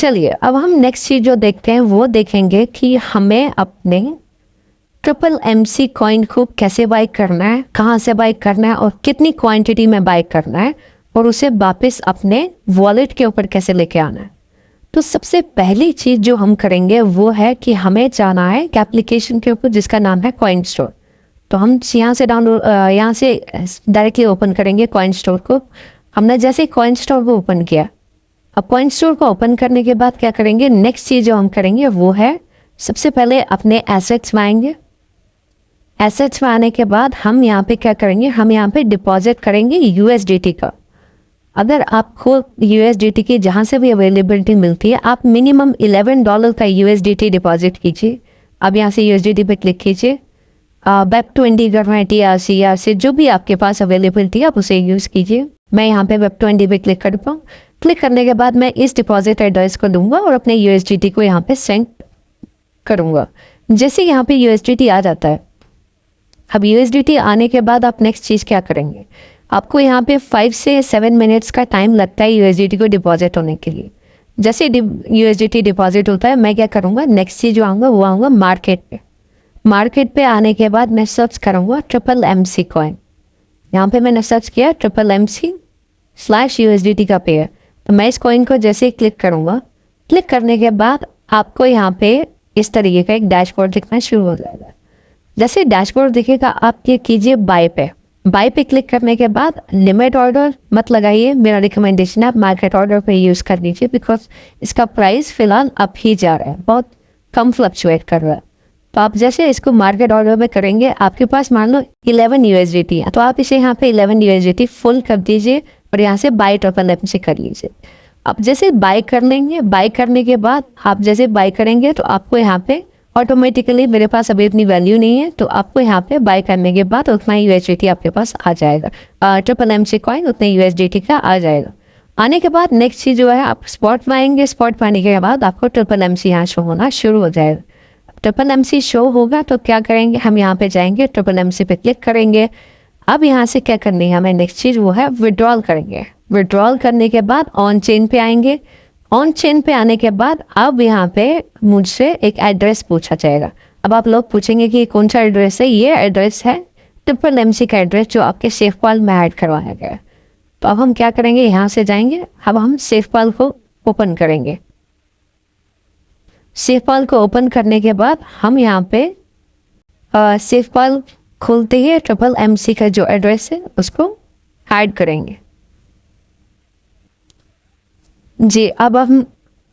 चलिए अब हम नेक्स्ट चीज जो देखते हैं वो देखेंगे कि हमें अपने ट्रिपल एमसी कॉइन को कैसे बाय करना है, कहाँ से बाय करना है और कितनी क्वांटिटी में बाय करना है और उसे वापस अपने वॉलेट के ऊपर कैसे लेके आना है। तो सबसे पहली चीज जो हम करेंगे वो है कि हमें जाना है एक एप्लीकेशन के ऊपर जिसका नाम है कॉइन स्टोर। तो हम यहाँ से यहाँ से डायरेक्टली ओपन करेंगे कॉइन स्टोर को। हमने जैसे कॉइन स्टोर को ओपन किया, अब कॉइन स्टोर को ओपन करने के बाद क्या करेंगे, नेक्स्ट चीज जो हम करेंगे वो है सबसे पहले अपने एसेट्स में आएंगे। एसेट्स में आने के बाद हम यहाँ पे क्या करेंगे, हम यहाँ पे डिपॉजिट करेंगे यूएसडीटी का। अगर आपको यूएसडीटी की जहाँ से भी अवेलेबिलिटी मिलती है, आप मिनिमम $11 का यूएसडीटी डिपॉजिट कीजिए। अब यहाँ से यूएसडीटी पे क्लिक कीजिए, वेब20 गवर्नमेंट या सीआर से जो भी आपके पास अवेलेबिलिटी है आप उसे यूज़ कीजिए। मैं यहाँ पे वेब20 पे क्लिक करता हूँ। क्लिक करने के बाद मैं इस डिपॉजिट एड्रेस को दूंगा और अपने यूएसडीटी को यहाँ पे सेंड करूँगा। जैसे यहाँ पे यूएसडीटी आ जाता है, अब यूएसडीटी आने के बाद आप नेक्स्ट चीज़ क्या करेंगे, आपको यहाँ पे 5 से 7 मिनट्स का टाइम लगता है यूएसडीटी को डिपॉजिट होने के लिए। जैसे यूएसडीटी डिपॉजिट होता है मैं क्या करूँगा, नेक्स्ट चीज़ जो आऊँगा वो आऊँगा मार्केट पे। मार्केट पे आने के बाद मैं सर्च करूँगा ट्रिपल एमसी कॉइन। यहाँ पे मैंने सर्च किया ट्रिपल एमसी/USDT का पेयर। तो मैं इस कॉइन को जैसे ही क्लिक करूँगा, क्लिक करने के बाद आपको यहाँ पे इस तरीके का एक डैशबोर्ड दिखना शुरू हो जाएगा। जैसे डैशबोर्ड दिखेगा आप ये कीजिए बाय पे। बाय पे क्लिक करने के बाद लिमिट ऑर्डर मत लगाइए, मेरा रिकमेंडेशन है आप मार्केट ऑर्डर पे यूज़ कर लीजिए, बिकॉज इसका प्राइस फिलहाल अप ही जा रहा है, बहुत कम फ्लक्चुएट कर रहा है। तो आप जैसे इसको मार्केट ऑर्डर में करेंगे, आपके पास मान लो 11 USDT है, तो आप इसे यहाँ पे 11 USDT फुल कर दीजिए और यहाँ से बाय ट्रिपल एम से कर लीजिए। अब जैसे बाय कर लेंगे, बाय करने के बाद आप जैसे बाय करेंगे तो आपको यहाँ पे ऑटोमेटिकली, मेरे पास अभी इतनी वैल्यू नहीं है तो आपको यहाँ पे बाय करने के बाद उतना USDT आपके पास आ जाएगा। ट्रिपल एम से कॉइन उतने USDT का आ जाएगा। आने के बाद नेक्स्ट चीज़ जो है आप स्पॉट में आएंगे। स्पॉट में आने के बाद आपको ट्रिपल एम यहाँ शो होना शुरू हो जाएगा। ट्रिपल एमसी शो होगा तो क्या करेंगे, हम यहाँ पे जाएंगे, ट्रिपल एमसी पे क्लिक करेंगे। अब यहाँ से क्या करनी है हमें, नेक्स्ट चीज़ वो है विड्रॉल करेंगे। विड्रॉल करने के बाद ऑन चेन पे आएंगे। ऑन चेन पे आने के बाद अब यहाँ पे मुझसे एक एड्रेस पूछा जाएगा। अब आप लोग पूछेंगे कि कौन सा एड्रेस है, ये एड्रेस है ट्रिपल एमसी का एड्रेस जो आपके सेफपाल में ऐड करवाया गया है। तो अब हम क्या करेंगे, यहाँ से जाएंगे, अब हम सेफपाल को ओपन करेंगे। सेफपाल को ओपन करने के बाद हम यहाँ पे सेफपाल खोलते ही ट्रिपल एमसी का जो एड्रेस है उसको ऐड करेंगे। जी, अब हम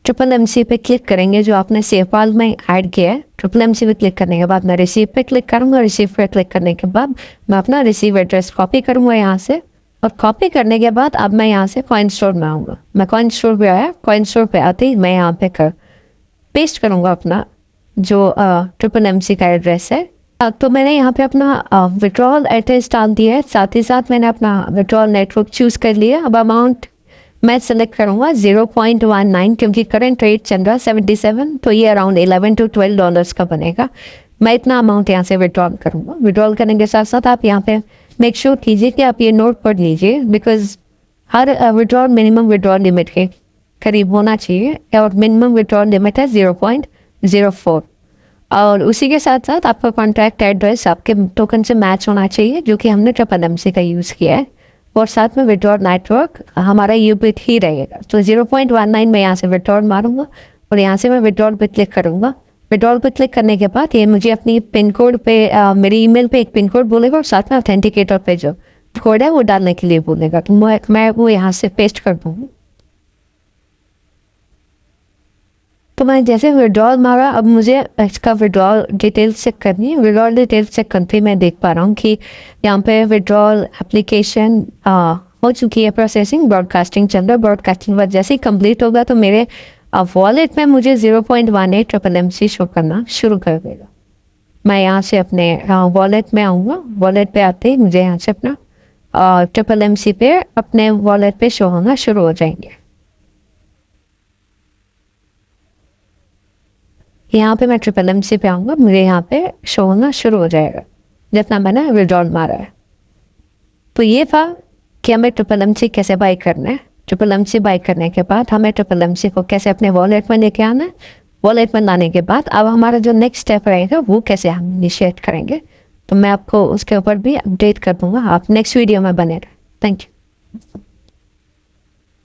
ट्रिपल एमसी पे क्लिक करेंगे जो आपने सेफपाल में ऐड किया है। ट्रिपल एमसी पे क्लिक करने के बाद मैं रिसीव पे क्लिक करूँगा। रिसीव पे क्लिक करने के बाद मैं अपना रिसीव एड्रेस कॉपी करूँगा यहाँ से, और कॉपी करने के बाद अब मैं यहाँ से कॉइन स्टोर में आऊँगा। मैं कॉइन स्टोर पे आया, कॉइन स्टोर पे आते ही मैं यहाँ पे पेस्ट करूँगा अपना जो ट्रिपल एमसी का एड्रेस है। तो मैंने यहाँ पे अपना विड्रॉल एड्रेस डाल दिया है, साथ ही साथ मैंने अपना विड्रॉल नेटवर्क चूज़ कर लिया। अब अमाउंट मैं सेलेक्ट करूँगा 0.19, क्योंकि करंट रेट चल रहा है 77, तो ये अराउंड $11 to $12 का बनेगा। मैं इतना अमाउंट यहाँ से विड्रॉल करूँगा। विड्रॉल करने के साथ साथ आप यहाँ पे मेक श्योर कीजिए कि आप ये नोट पढ़ लीजिए, because her withdrawal minimum withdrawal limit के करीब होना चाहिए, और मिनिमम विड्रॉल लिमिट है 0.04। और उसी के साथ साथ आपका कॉन्टैक्ट एड्रेस आपके टोकन से मैच होना चाहिए जो कि हमने ट्रिपल एमसी का यूज़ किया है, और साथ में विड्रॉल नेटवर्क हमारा यूबिट ही रहेगा। तो 0.19 में यहाँ से विड्रॉल मारूंगा और यहाँ से मैं विड्रॉल पे क्लिक करूँगा। विड्रॉल पे क्लिक करने के बाद ये मुझे अपनी पिन कोड पे मेरी ईमेल पे एक पिन कोड बोलेगा, और साथ में ऑथेंटिकेटर पे जो कोड है वो डालने के लिए बोलेगा। तो मैं वो यहाँ से पेस्ट कर दूँगी। तो मैं जैसे विड्रॉल मारा, अब मुझे इसका विड्रॉल डिटेल्स चेक करनी है। विड्रॉल डिटेल्स चेक करते ही मैं देख पा रहा हूँ कि यहाँ पे विड्रॉल एप्लीकेशन हो चुकी है, प्रोसेसिंग, ब्रॉडकास्टिंग चल रहा है। ब्रॉडकास्टिंग बाद जैसे ही कंप्लीट होगा तो मेरे वॉलेट में मुझे 0.18 ट्रिपल एमसी शो करना शुरू कर देगा। मैं यहाँ से अपने वॉलेट में आऊँगा। वॉलेट पे आते ही मुझे यहाँ से अपना ट्रिपल एमसी पे अपने वॉलेट पे शो होना शुरू हो जाएंगे। यहाँ पे मैं ट्रिपल एमसी पे आऊँगा, मुझे यहाँ पे शो होना शुरू हो जाएगा जितना मैंने विड्रॉल मारा है। तो ये था कि हमें ट्रिपल एमसी कैसे बाय करना है। ट्रिपल एमसी बाय करने के बाद हमें ट्रिपल एमसी को कैसे अपने वॉलेट में लेके आना है, वॉलेट में लाने के बाद अब हमारा जो नेक्स्ट स्टेप रहेगा वो कैसे हम इनिशिएट करेंगे, तो मैं आपको उसके ऊपर भी अपडेट कर दूंगा। आप नेक्स्ट वीडियो में बने रहें। Thank you.